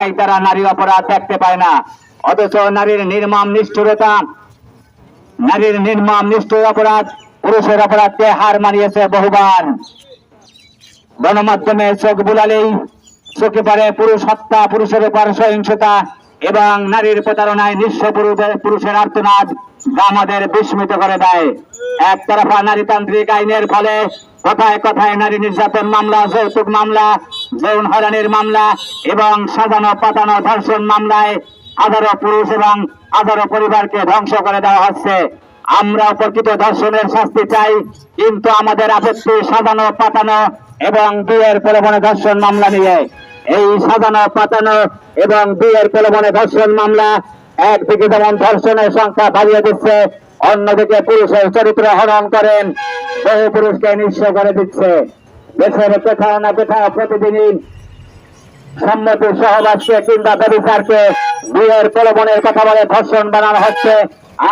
তারা নারী অপরাধ দেখতে পায় না, অথচ নারীর নির্মম নিষ্ঠুর অপরাধ পুরুষের অপরাধকে হার মানিয়েছে বহুবার। গণমাধ্যমে চোখ বুলালেই চোখে পড়ে পুরুষ হত্যা, পুরুষের উপর সহিংসতা এবং নারীর প্রতারণায় নিঃস্ব পুরুষের আর্তনাদ, যা আমাদের বিস্মিত করে দেয়। একতরফা নারীতান্ত্রিক আইনের ফলে কথায় কথায় নারী নির্যাতন মামলা, যৌতুক মামলা, যৌন হয়রানির মামলা এবং সাজানো পাতানো ধর্ষণ মামলায় হাজারো পুরুষ এবং হাজারো পরিবারকে ধ্বংস করে দেওয়া হচ্ছে। আমরা প্রকৃত ধর্ষণের শাস্তি চাই, কিন্তু আমাদের আপত্তি সাজানো পাতানো এবং বিয়ের প্রলোভনে ধর্ষণ মামলা নিয়ে। এই সাজানো পাতানো এবং বিয়ের প্রলোভনে ধর্ষণ মামলা একদিকে যেমন ধর্ষণের সংখ্যা বাড়িয়ে দিচ্ছে, অন্যদিকে পুরুষের চরিত্র হনন করেন, বহু পুরুষকে নিঃস্ব করে দিচ্ছে। দেশের কোথাও না কোথাও প্রতিদিনই সম্মতি সহবাসকে কিংবা ব্যভিচারকে বিয়ের প্রলোভনের কথা বলে ধর্ষণ বানানো হচ্ছে,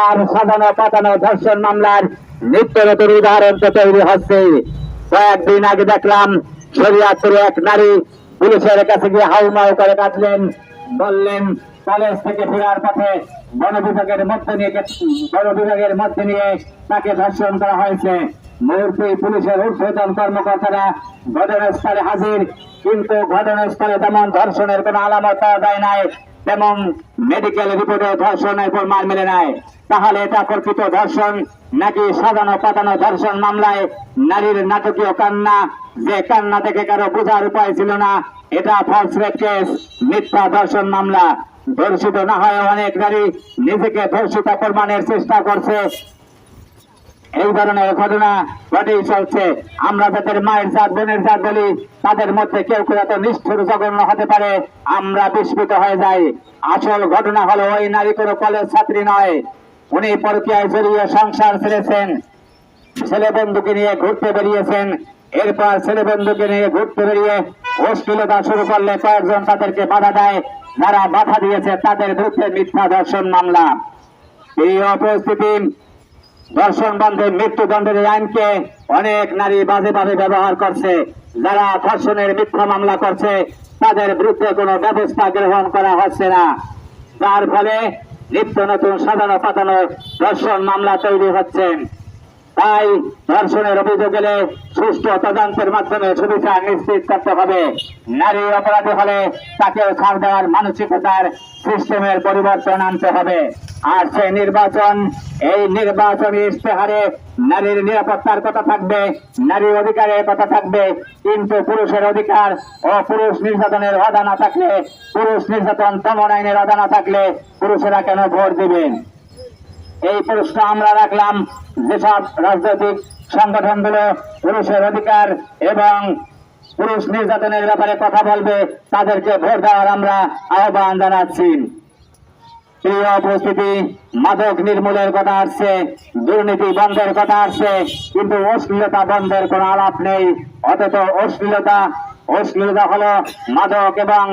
আর সাজানো পাতানো ধর্ষণ মামলার নিত্য নতুন উদাহরণ তো তৈরি হচ্ছে। কয়েকদিন আগে দেখলাম শরিয়াতপুরে এক নারী পুলিশের কাছে গিয়ে হাউমাউ করে কাঁদলেন, বললেন কলেজ থেকে ফেরার পথে বন বিভাগের মধ্যে নিয়ে তাকে ধর্ষণ করা হয়েছে। মুহূর্তে পুলিশের ঊর্ধ্বতন কর্মকর্তারা ঘটনাস্থলে হাজির, কিন্তু ঘটনাস্থলে তেমন ধর্ষণের কোন আলামত পাওয়া যায় নাই, তেমন মেডিকেল রিপোর্টে ধর্ষণের প্রমাণ মেলে নাই। তাহলে এটা প্রকৃত ধর্ষণ নাকি সাজানো পাতানো ধর্ষণ মামলায় নারীর নাটকীয় কান্না, যে কান্না থেকে কারো বোঝার উপায় ছিল না এটা ফলস রেপ কেস, মিথ্যা ধর্ষণ মামলা। ধর্ষিত না হয় অনেক নারী নিজেকে ধর্ষিতা প্রমাণের চেষ্টা করছে। এই ধরনের ঘটনা ঘটেই চলছে। আমরা যাদের মায়ের জাত বোনের জাত বলি, তাদের মধ্যে কেউ কেউ এত নিষ্ঠুর জঘন্য হতে পারে, আমরা বিস্মিত হয়ে যাই। আসল ঘটনা হলো ওই নারী কোনো কলেজ ছাত্রী নয়, উনি পরকীয়ায় জড়িয়ে সংসার ছেড়েছেন, ছেলে বন্ধুকে নিয়ে ঘুরতে বেরিয়েছেন। এরপর ছেলে বন্ধুকে নিয়ে ঘুরতে বেরিয়ে অশ্লীলতা শুরু করলে কয়েকজন তাদেরকে বাধা দেয়, যারা বাধা দিয়েছে তাদের বিরুদ্ধে মিথ্যা ধর্ষণ মামলা। এই উপস্থিতি ধর্ষণ বন্ধে মৃত্যুদণ্ডের আইনকে অনেক নারী বাজে বাজে ব্যবহার করছে। যারা ধর্ষণের মিথ্যা মামলা করছে তাদের বিরুদ্ধে কোনো ব্যবস্থা গ্রহণ করা হচ্ছে না, যার ফলে নিত্য নতুন সাজানো পাতানো ধর্ষণ মামলা তৈরি হচ্ছে। তাই ধর্ষণের অভিযোগ এলে সুষ্ঠু তদন্তের মাধ্যমে সুবিচার নিশ্চিত করতে হবে। নারী অপরাধী হলে তাকে ছাড় দেওয়ার মানসিকতার সিস্টেমের পরিবর্তন আনতে হবে। আর সেই নির্বাচন, এই নির্বাচনী ইশতেহারে নারীর নিরাপত্তার কথা থাকবে, নারীর অধিকারের কথা থাকবে, কিন্তু পুরুষের অধিকার ও পুরুষ নির্যাতনের অদা না থাকলে, পুরুষ নির্যাতন দমন আইনের অদা না থাকলে পুরুষেরা কেন ভোট দিবেন? এই প্রশ্ন আমরা রাখলাম। যেসব রাজনৈতিক সংগঠনগুলো পুরুষের অধিকার এবং পুরুষ নির্যাতনের ব্যাপারে কথা বলবে তাদেরকে ভোট দেওয়ার আমরা আহ্বান জানাচ্ছি। প্রিয় উপস্থিতি, মাদক নির্মূলের কথা আসছে, দুর্নীতি বন্ধের কথা আসছে, কিন্তু অশ্লীলতা বন্ধের কোনো আলাপ নেই। অথচ অশ্লীলতা হলো মাদক এবং